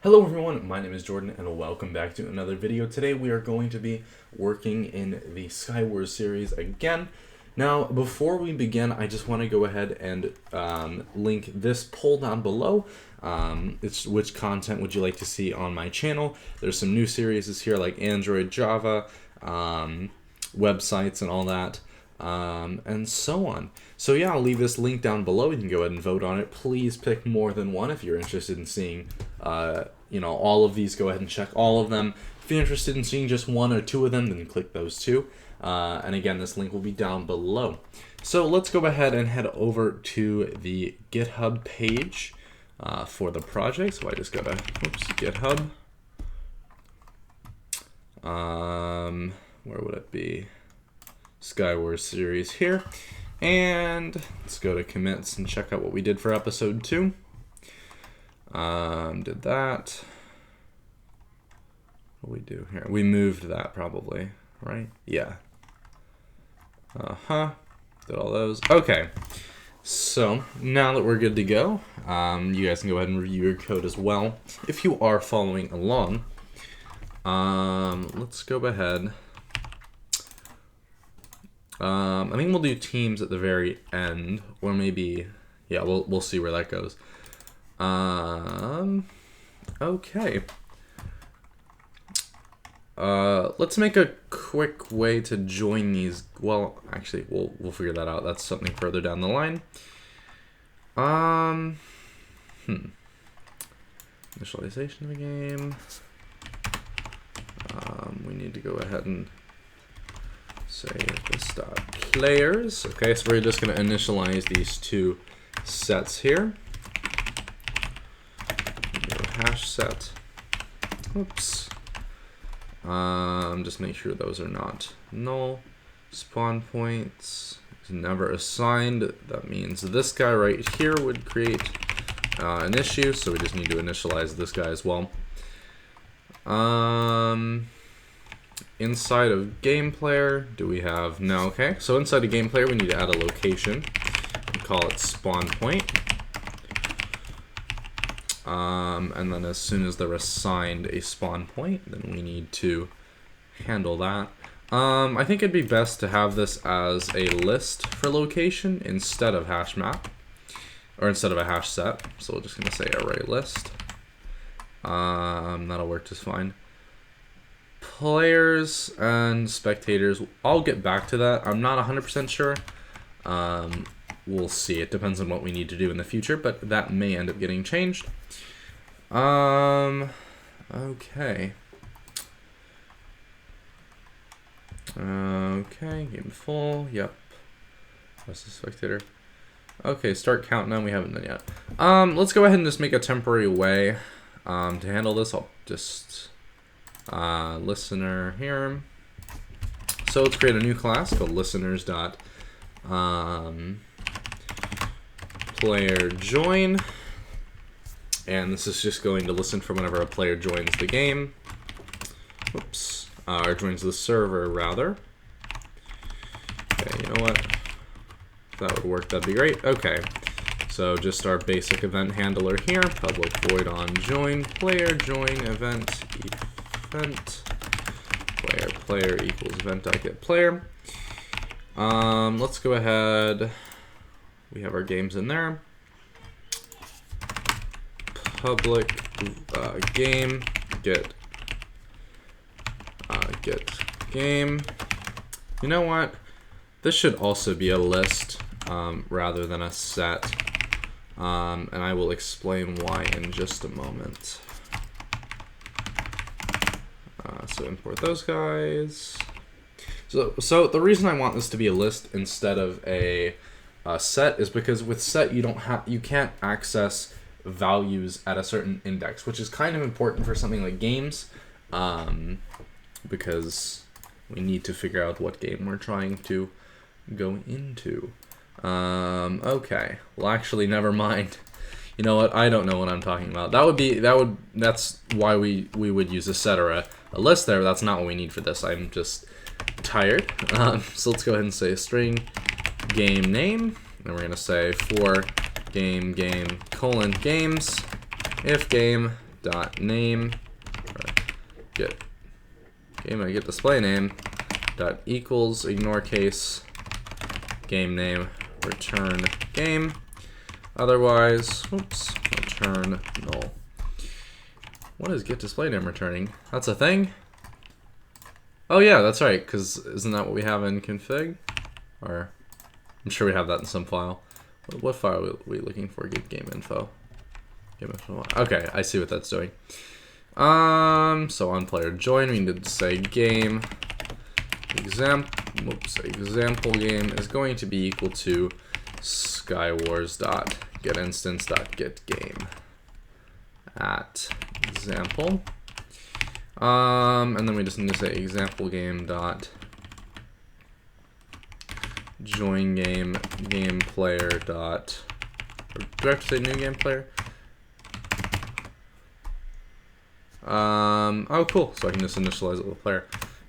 Hello everyone, my name is Jordan and welcome back to another video. Today we are going to be working in the Skywars series again. Now, before we begin, I just want to go ahead and link this poll down below. It's which content would you like to see on my channel. There's some new series here like Android, Java, websites and all that. And so on. So yeah, I'll leave this link down below. You can go ahead and vote on it. Please pick more than one if you're interested in seeing, all of these. Go ahead and check all of them. If you're interested in seeing just one or two of them, then click those two. And again, this link will be down below. So let's go ahead and head over to the GitHub page for the project. So I just go to GitHub. Where would it be? Skywars series here, and let's go to commits and check out what we did for episode 2. Did that. What do we do here? We moved that probably, right? Yeah. Did all those. Okay. So now that we're good to go, you guys can go ahead and review your code as well if you are following along. Let's go ahead. I think we'll do teams at the very end, or maybe, yeah, we'll see where that goes. Okay. Let's make a quick way to join these. Well, actually, we'll figure that out. That's something further down the line. Initialization of the game. We need to go ahead and say this.players. Okay, so we're just going to initialize these two sets here. Hash set. Oops. Just make sure those are not null. Spawn points is never assigned. That means this guy right here would create an issue, so we just need to initialize this guy as well. Inside of game player, do we have no? Okay, so inside of game player, we need to add a location and call it spawn point. And then as soon as they're assigned a spawn point, then we need to handle that. I think it'd be best to have this as a list for location instead of hash map, or instead of a hash set. So we're just gonna say array list. That'll work just fine. Players and spectators, I'll get back to that. I'm not 100% sure. We'll see. It depends on what we need to do in the future, but that may end up getting changed. Okay. Okay, game full. Yep. That's the spectator. Okay, start countdown. We haven't done yet. Let's go ahead and just make a temporary way to handle this. I'll just listener here. So let's create a new class called listeners dot player join, and this is just going to listen for whenever a player joins the game. Oops, or joins the server rather. Okay, you know what? If that would work, that'd be great. Okay, so just our basic event handler here. Public void on join player join event player equals event.getPlayer. Let's go ahead. We have our games in there. Public game get game. You know what? This should also be a list rather than a set, and I will explain why in just a moment. So import those guys. So the reason I want this to be a list instead of a set is because with set you can't access values at a certain index, which is kind of important for something like games, because we need to figure out what game we're trying to go into. Okay. Well, actually, never mind. You know what? I don't know what I'm talking about. That's why we would use a set or a list there. That's not what we need for this. I'm just tired. So let's go ahead and say string game name, and we're gonna say for game colon games if game dot name, or get display name dot equals ignore case game name return game. Otherwise, oops, return null. What is get display name returning? That's a thing? Oh yeah, that's right, because isn't that what we have in config? Or I'm sure we have that in some file. What file are we looking for? Get game info. Game info. Okay, I see what that's doing. So on player join, we need to say game example game is going to be equal to skywars dot get instance dot get game at example. And then we just need to say example game dot join game player dot, or do I have to say new game player? Oh cool, so I can just initialize it with a player.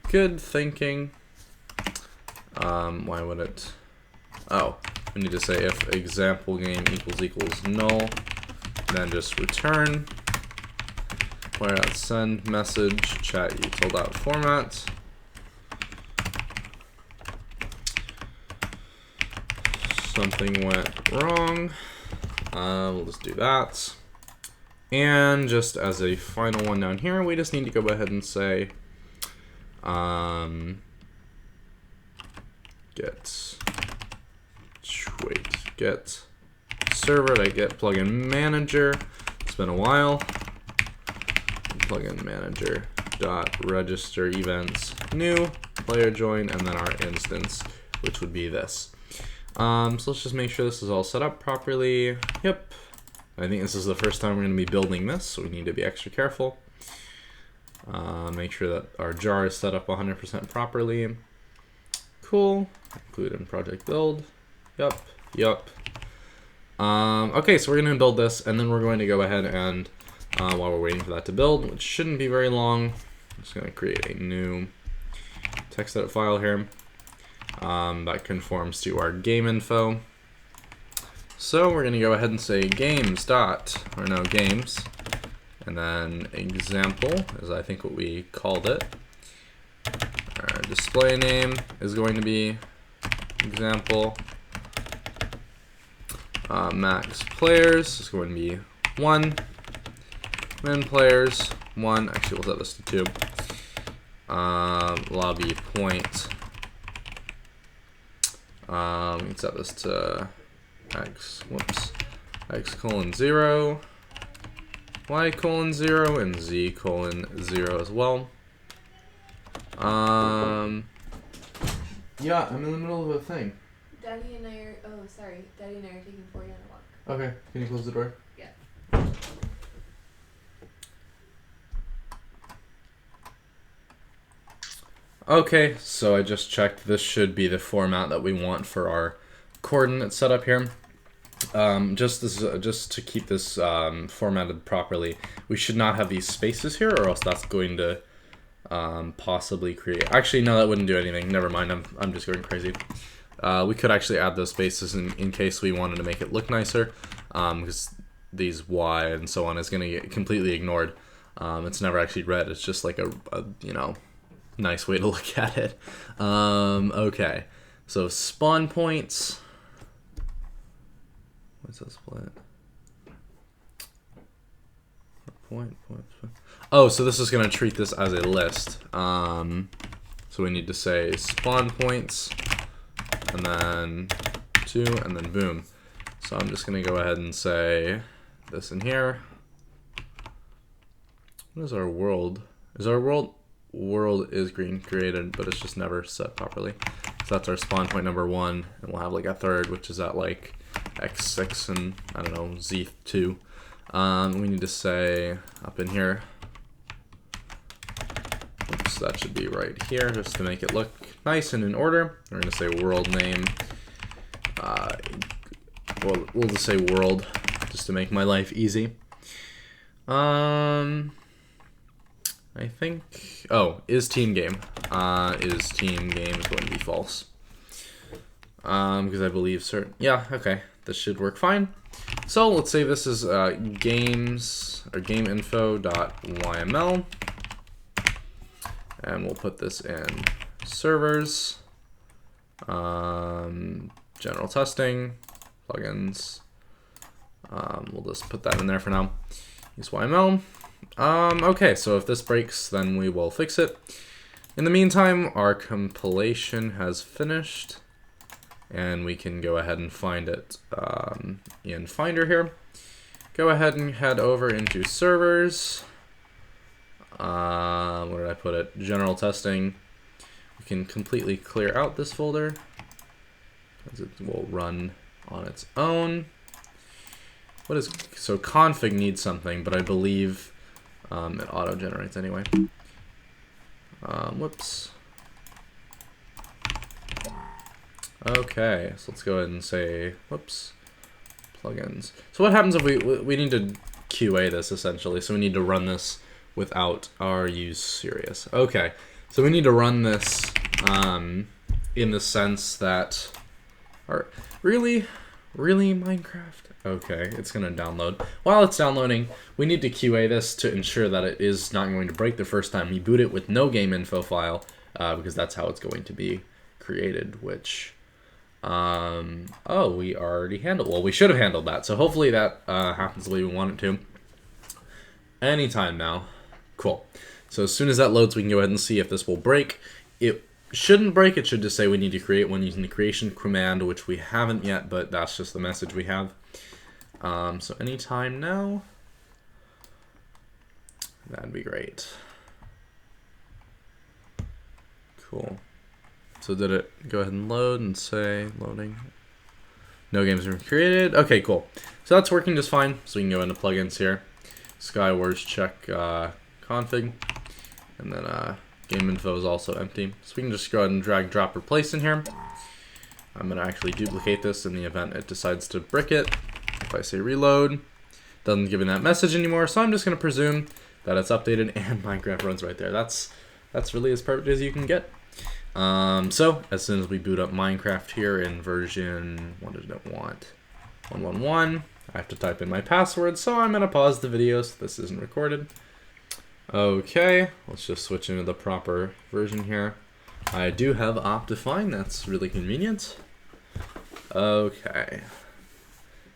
Good thinking. Why would it? Oh, we need to say if example game equals null, then just return player.send message chat util format. Something went wrong. We'll just do that. And just as a final one down here, we just need to go ahead and say get server to get plugin manager. It's been a while. Plugin manager dot register events new player join, and then our instance, which would be this. So let's just make sure this is all set up properly. Yep. I think this is the first time we're going to be building this, so we need to be extra careful. Make sure that our jar is set up 100% properly. Cool. Include in project build. Yep. Okay, so we're going to build this, and then we're going to go ahead and, while we're waiting for that to build, which shouldn't be very long, I'm just going to create a new text edit file here that conforms to our game info. So we're going to go ahead and say games, and then example is I think what we called it. Our display name is going to be example. Max players is going to be 1. Min players 1. Actually, we'll set this to 2. Lobby point. We can set this to x colon 0, y colon 0, and z colon 0 as well. Yeah, I'm in the middle of a thing. Daddy and I are, Daddy and I are taking 40 on a walk. Okay, can you close the door? Yeah. Okay, so I just checked. This should be the format that we want for our coordinate setup here. Just to keep this formatted properly, we should not have these spaces here, or else that's going to possibly create. Actually, no, that wouldn't do anything. Never mind. I'm just going crazy. We could actually add those spaces in case we wanted to make it look nicer, because these Y and so on is going to get completely ignored. It's never actually read. It's just like a nice way to look at it. Okay, so spawn points. What's that split? Point. Oh, so this is going to treat this as a list. So we need to say spawn points, and then 2, and then boom. So I'm just going to go ahead and say this in here. What is our world? Is our world is green created, but it's just never set properly. So that's our spawn point number 1, and we'll have like a third, which is at like x6 and I don't know, z2. We need to say up in here. Oops, that should be right here, just to make it look nice and in order. We're going to say world name. We'll just say world, just to make my life easy. I think, is team game. Is team game is going to be false. Because I believe yeah, okay. this should work fine. So let's say this is games or gameinfo.yml, and we'll put this in servers, general testing, plugins. We'll just put that in there for now. Use YML. Okay, so if this breaks, then we will fix it. In the meantime, our compilation has finished, and we can go ahead and find it in Finder here. Go ahead and head over into servers. Where did I put it? General testing. We can completely clear out this folder, because it will run on its own. What is, so config needs something, but I believe it auto-generates anyway. Whoops. Okay, so let's go ahead and say, whoops, plugins. So what happens if we need to QA this essentially? So we need to run this without our use serious. Okay, so we need to run this in the sense that, really Minecraft? Okay, it's gonna download. While it's downloading, we need to QA this to ensure that it is not going to break the first time we boot it with no game info file, because that's how it's going to be created, which, oh, we already handled, well, we should have handled that, so hopefully that happens the way we want it to. Anytime now. Cool. So as soon as that loads, we can go ahead and see if this will break. It shouldn't break, it should just say we need to create one using the creation command, which we haven't yet, but that's just the message we have. So anytime now, that'd be great. Cool. So did it go ahead and load and say loading? No games are created. Okay, cool. So that's working just fine. So we can go into plugins here. Skywars check config, and then game info is also empty. So we can just go ahead and drag, drop, replace in here. I'm gonna actually duplicate this in the event it decides to brick it. If I say reload, doesn't give me that message anymore. So I'm just gonna presume that it's updated and Minecraft runs right there. That's really as perfect as you can get. So as soon as we boot up Minecraft here in version, what did it want? 1.1.1. I have to type in my password, so I'm gonna pause the video so this isn't recorded. Okay, let's just switch into the proper version here. I do have Optifine, that's really convenient. Okay.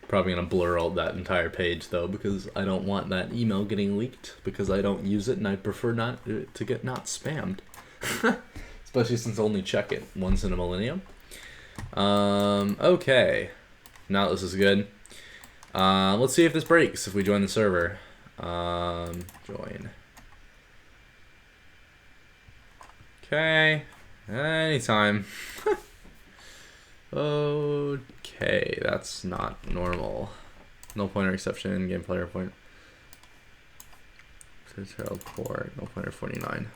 Probably gonna blur out that entire page though, because I don't want that email getting leaked, because I don't use it and I prefer not to get not spammed. Especially since I only check it once in a millennium. Okay. Now this is good. Let's see if this breaks if we join the server. Join. Okay. Anytime. Okay, that's not normal. No pointer exception, game player point. Port, no pointer 49.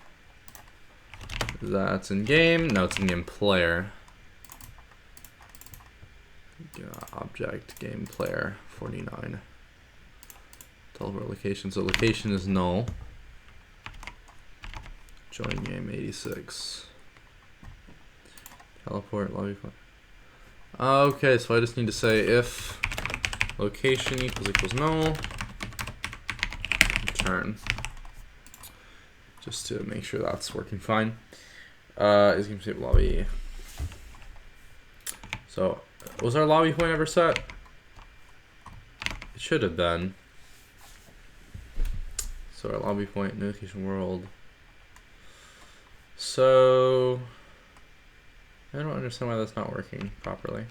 That's in game. No, it's in game player. Object game player 49. Teleport location. So location is null. Join game 86. Teleport lobby. Okay, so I just need to say if location equals null, return. Just to make sure that's working fine. Is game state lobby. So was our lobby point ever set? It should have been. So our lobby point, notification world. So I don't understand why that's not working properly.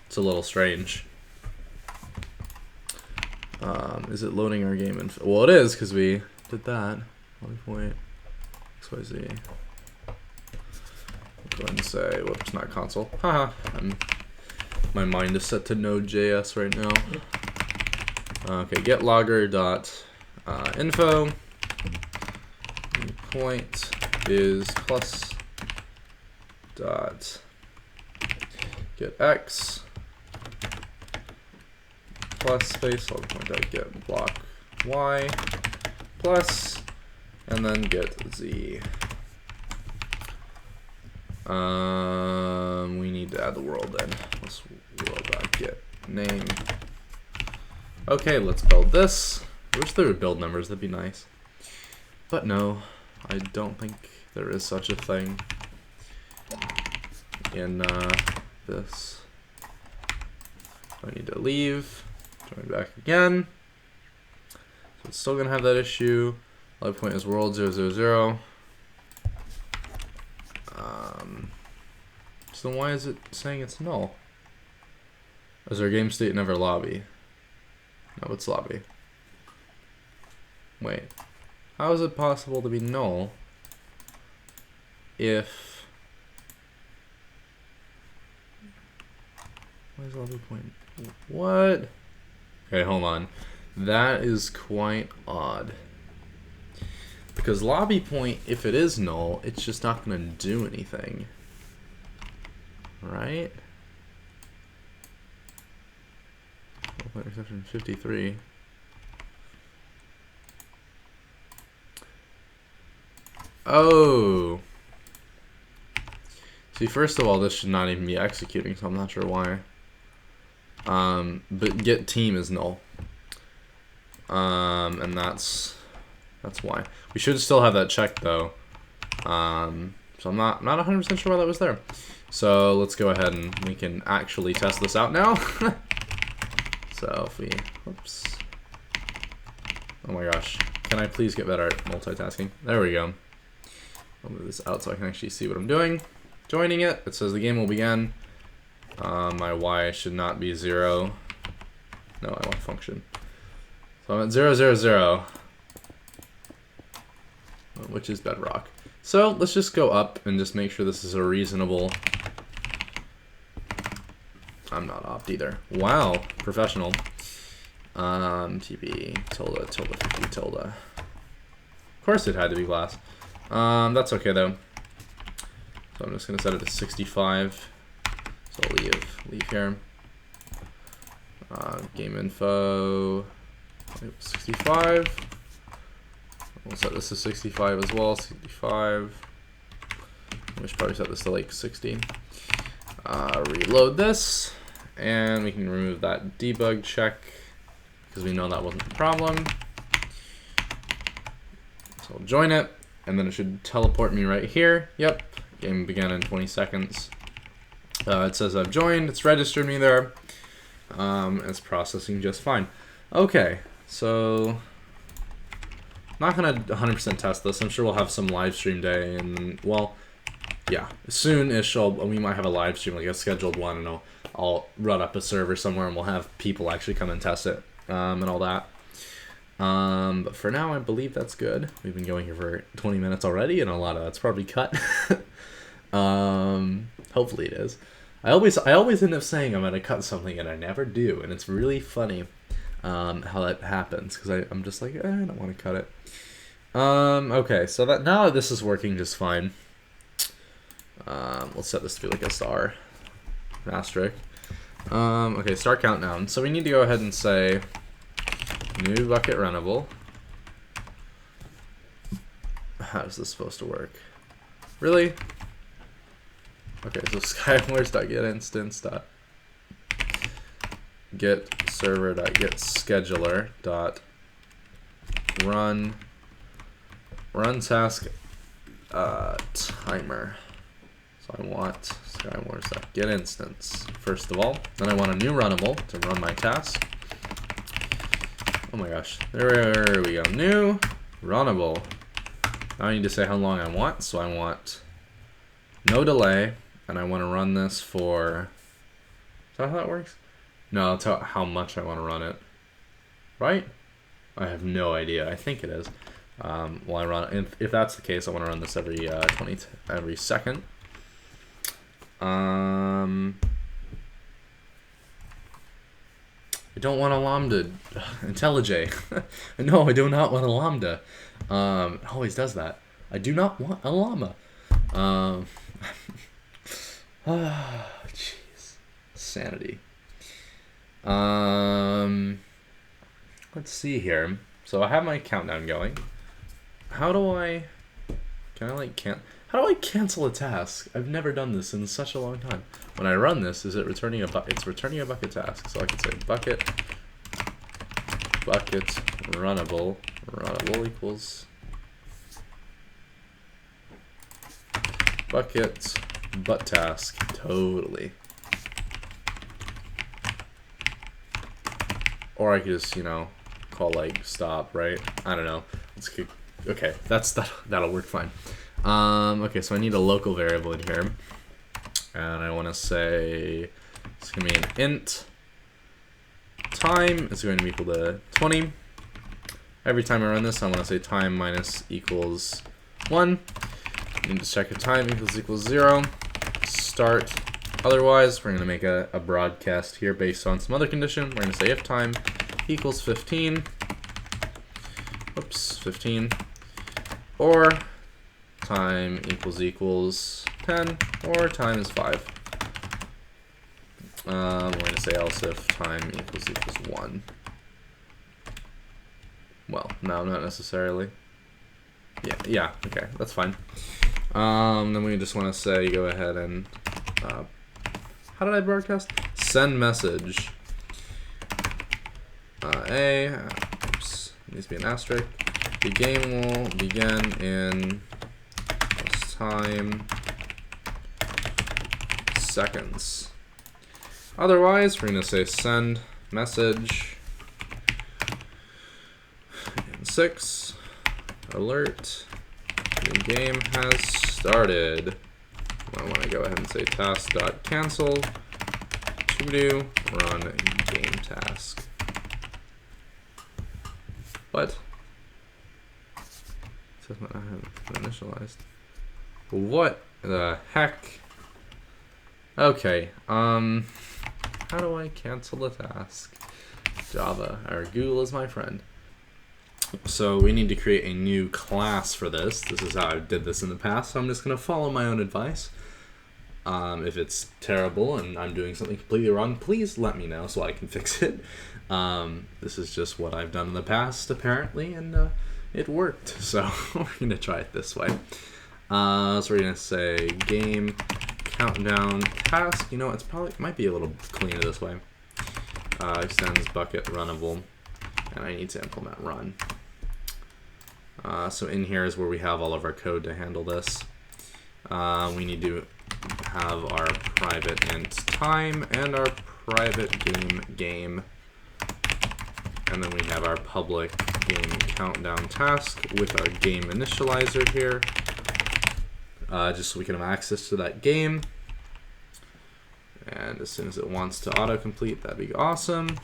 It's a little strange. Is it loading our game info? Well, it is, because we did that. Lobby point, XYZ. I'll go ahead and say, whoops, not console. Haha, my mind is set to Node.js right now. Okay, get logger dot info. Point is plus dot get x plus space log point dot get block y plus and then get z. We need to add the world in. Let's world dot get name. Okay, let's build this. I wish there were build numbers, that'd be nice. But no, I don't think there is such a thing in this. I need to leave, join back again. So it's still gonna have that issue. Live point is world 000. So why is it saying it's null? Is there game state never lobby? No, it's lobby. Wait, how is it possible to be null if... Why is lobby point? What? Okay, hold on. That is quite odd. Because lobby point, if it is null, it's just not going to do anything. Right? Exception 53. Oh. See, first of all, this should not even be executing, so I'm not sure why. But get team is null. And that's why. We should still have that checked though. So I'm not 100% sure why that was there. So let's go ahead and we can actually test this out now. So if we, oops. Oh my gosh. Can I please get better at multitasking? There we go. I'll move this out so I can actually see what I'm doing. Joining it, it says the game will begin. My Y should not be 0. No, I want function. So I'm at 0, 0, 0, which is bedrock. So let's just go up and just make sure this is a reasonable. I'm not opt either. Wow, professional. TB tilde tilde 50 tilde. Of course it had to be glass. That's okay though. So I'm just gonna set it to 65. So I'll leave here. Game info 65. We'll set this to 65 as well. 65. We should probably set this to like 60. Reload this, and we can remove that debug check because we know that wasn't the problem. So I'll join it, and then it should teleport me right here. Yep, game began in 20 seconds. It says I've joined, it's registered me there. It's processing just fine. Okay, so not gonna 100% test this. I'm sure we'll have some live stream day, and well, yeah, soon-ish we might have a live stream, like a scheduled one, and I'll run up a server somewhere, and we'll have people actually come and test it, and all that. But for now, I believe that's good. We've been going here for 20 minutes already, and a lot of that's probably cut. Hopefully it is. I always end up saying I'm gonna cut something, and I never do, and it's really funny how that happens, because I'm just like, I don't want to cut it. Okay, so that now this is working just fine. We'll set this to be like a star asterisk. Okay, start countdown. So we need to go ahead and say new Bukkit runnable. How is this supposed to work? Really? Okay, so skywars.getInstance.get server.getScheduler.run task timer. So I want skywars.getInstance first of all. Then I want a new runnable to run my task. Oh my gosh, there we go. New runnable. Now I need to say how long I want. So I want no delay, and I want to run this for. Is that how that works? No, I'll tell how much I want to run it. Right? I have no idea. I think it is. Well, I run. If that's the case, I want to run this every second. I don't want a lambda. IntelliJ. No, I do not want a lambda. It always does that. I do not want a llama. Jeez. Sanity. Let's see here. So I have my countdown going. How do I... Can I like can't... How do I cancel a task? I've never done this in such a long time. When I run this, is it returning a bucket? It's returning a bucket task. So I can say bucket runnable equals bucket but task. Totally. Or I could just, you know, call like stop, right? I don't know. Let's keep, okay, that'll work fine. Okay, so I need a local variable in here, and I want to say it's gonna be an int time is going to be equal to 20. Every time I run this, I want to say time minus equals 1. I need to check if time equals 0. Start. Otherwise, we're going to make a broadcast here based on some other condition. We're going to say if time equals 15. Oops, 15. Or time equals 10. Or time is 5. We're going to say else if time equals 1. Well, no, not necessarily. Yeah, okay, that's fine. Then we just want to say, go ahead and, how did I broadcast? Send message. Oops, needs to be an asterisk. The game will begin in time seconds. Otherwise, we're going to say send message in 6, alert, the game has started. I want to go ahead and say task.cancel to do run game task. What? It says I haven't initialized. What the heck? Okay, how do I cancel a task? Java, or Google is my friend. So we need to create a new class for this. This is how I did this in the past, so I'm just going to follow my own advice. If it's terrible and I'm doing something completely wrong, please let me know so I can fix it. This is just what I've done in the past, apparently, and it worked. So we're going to try it this way. So we're going to say game countdown task. You know, it might be a little cleaner this way. Extends bucket runnable, and I need to implement run. So in here is where we have all of our code to handle this. We need to have our private int time and our private game, and then we have our public game countdown task with our game initializer here, just so we can have access to that game. And as soon as it wants to autocomplete, that'd be awesome.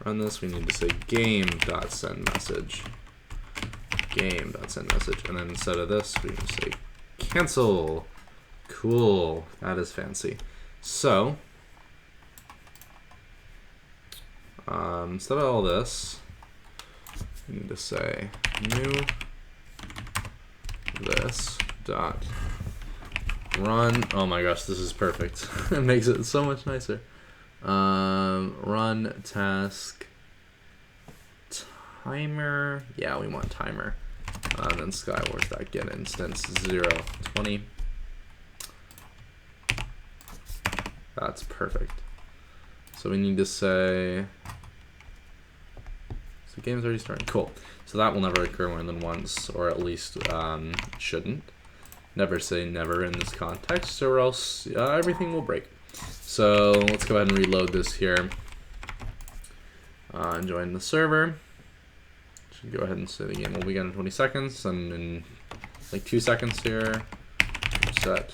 Run this, we need to say game.sendMessage. Game.sendMessage. And then instead of this, we can say cancel. Cool. That is fancy. So, instead of all this, we need to say new this dot run. Oh my gosh, this is perfect. It makes it so much nicer. Run task timer. Yeah, we want timer. Then Skywars.get instance 020. That's perfect. So we need to say, so the game's already starting. Cool. So that will never occur more than once, or at least shouldn't. Never say never in this context, or else everything will break. So let's go ahead and reload this here. Join the server. Should go ahead and say the game will begin in 20 seconds, and in like 2 seconds here, set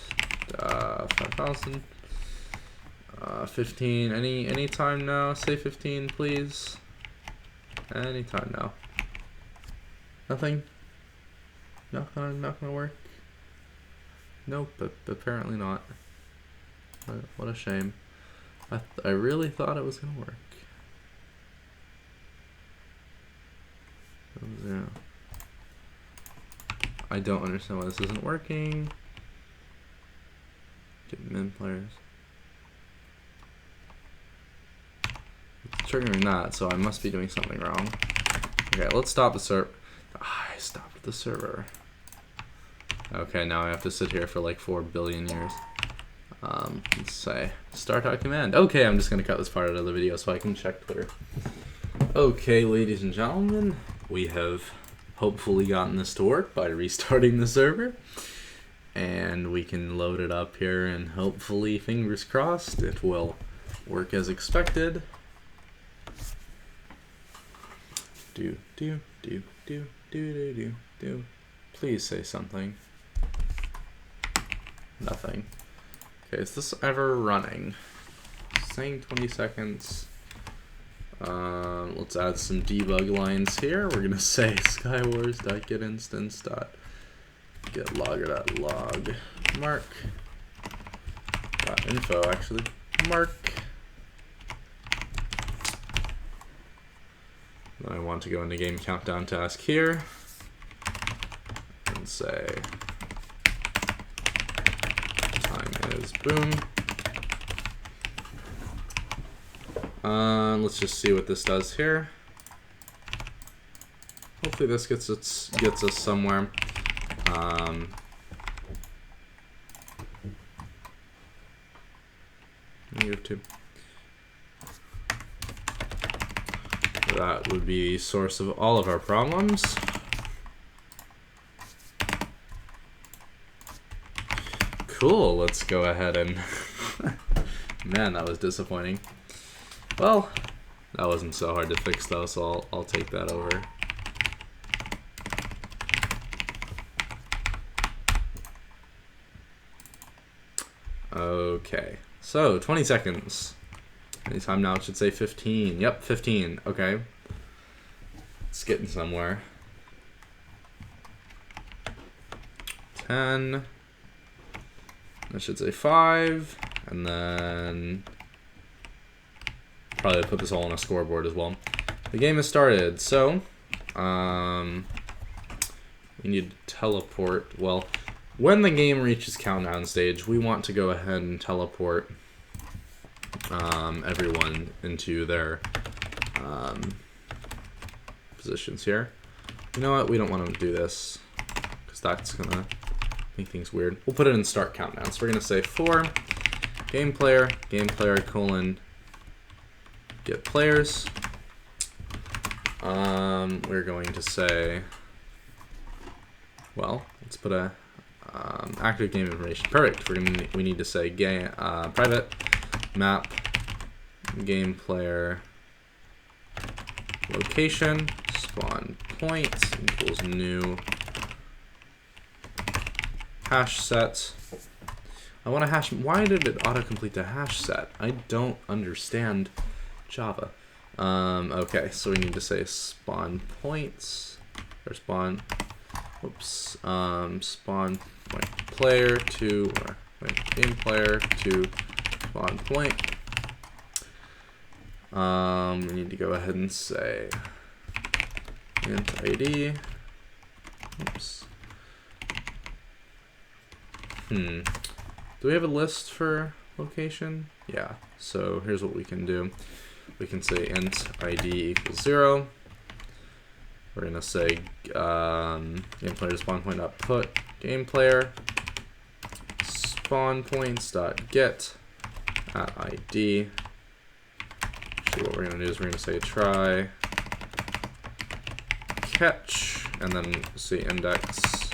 5,000. 15. Any time now. Say 15, please. Any time now. Nothing. Not gonna work. Nope, but apparently not. What a shame. I really thought it was gonna work. Yeah. I don't understand why this isn't working. Get min players. It's triggering that, so I must be doing something wrong. Okay, let's stop the server. I stopped the server. Okay, now I have to sit here for like 4 billion years. Let's say start our command. Okay, I'm just gonna cut this part out of the video so I can check Twitter. Okay, ladies and gentlemen, we have hopefully gotten this to work by restarting the server. And we can load it up here and hopefully, fingers crossed, it will work as expected. Do. Please say something. Nothing. Okay, is this ever running? Saying 20 seconds. Let's add some debug lines here. We're gonna say skywars.getInstance.getLogger.log mark .info actually mark. Then I want to go into game countdown task here and say time is boom. Let's just see what this does here. Hopefully this gets us somewhere. -2. That would be the source of all of our problems. Cool, let's go ahead and... Man, that was disappointing. Well, that wasn't so hard to fix though, so I'll take that over. Okay, so 20 seconds. Anytime now it should say 15. Yep, 15. Okay. It's getting somewhere. 10. That should say 5. And then probably put this all on a scoreboard as well. The game has started, so we need to teleport. Well, when the game reaches countdown stage, we want to go ahead and teleport everyone into their positions here. You know what? We don't want to do this because that's gonna make things weird. We'll put it in start countdown. So we're gonna say for game player colon get players. We're going to say, well, let's put a active game information. Perfect. We need to say game private map game player location spawn point equals new hash set. I want to hash. Why did it autocomplete the hash set? I don't understand Java. Okay, so we need to say spawn points or spawn. Oops. Spawn point player to or wait, game player to spawn point. We need to go ahead and say int ID. Oops. Do we have a list for location? Yeah. So here's what we can do. We can say int ID equals 0. We're gonna say game player spawn point dot put game player spawn points dot get at ID. So what we're gonna do is we're gonna say try catch and then say index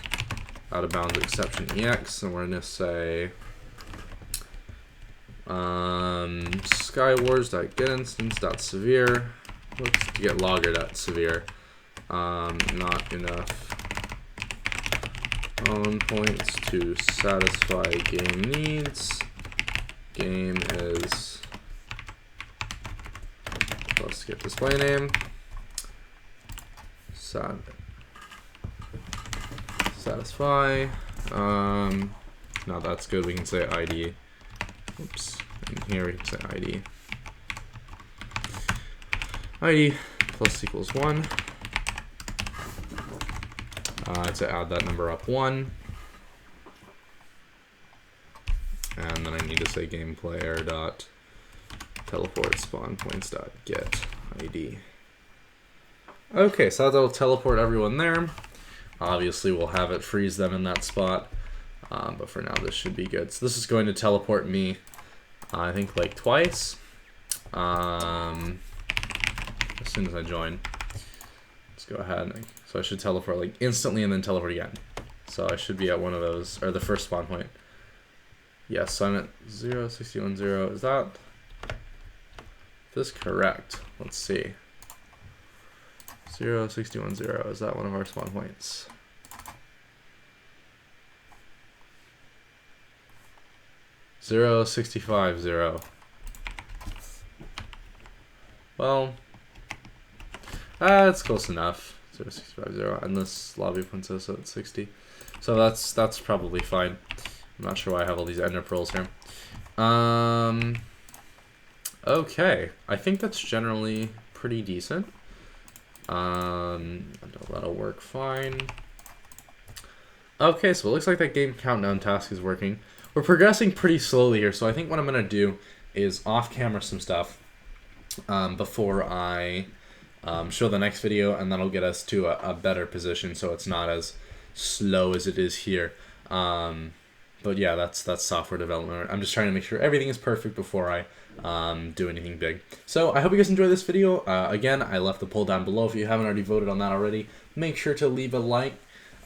out of bounds exception ex, and we're gonna say skywars.getInstance.severe to get logger.severe. Not enough own points to satisfy game needs. Game is plus get display name. Satisfy. No, that's good. We can say ID. Oops. And here we can say ID. ID plus equals 1. To add that number up 1. And then I need to say game player dot teleport spawn points dot get ID. Okay, so that'll teleport everyone there. Obviously, we'll have it freeze them in that spot. But for now, this should be good. So this is going to teleport me, I think, like twice. As soon as I join. Let's go ahead. So I should teleport like instantly and then teleport again. So I should be at one of those, or the first spawn point. Yes, so I'm at 0, 61, 0. Is this correct? Let's see. 0, 61, 0. Is that one of our spawn points? Zero 65 0. Well, it's close enough. 0 65 0, and this lobby princess at 60. So that's probably fine. I'm not sure why I have all these ender pearls here. Okay, I think that's generally pretty decent. That'll work fine. Okay, so it looks like that game countdown task is working. We're progressing pretty slowly here, so I think what I'm going to do is off-camera some stuff before I show the next video, and that'll get us to a better position so it's not as slow as it is here. But yeah, that's software development. I'm just trying to make sure everything is perfect before I do anything big. So I hope you guys enjoyed this video. Again, I left the poll down below. If you haven't already voted on that already, make sure to leave a like.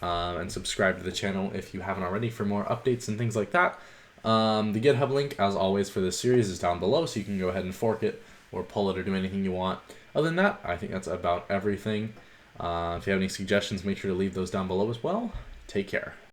And subscribe to the channel if you haven't already for more updates and things like that. The GitHub link, as always, for this series is down below, so you can go ahead and fork it or pull it or do anything you want. Other than that, I think that's about everything. If you have any suggestions, make sure to leave those down below as well. Take care.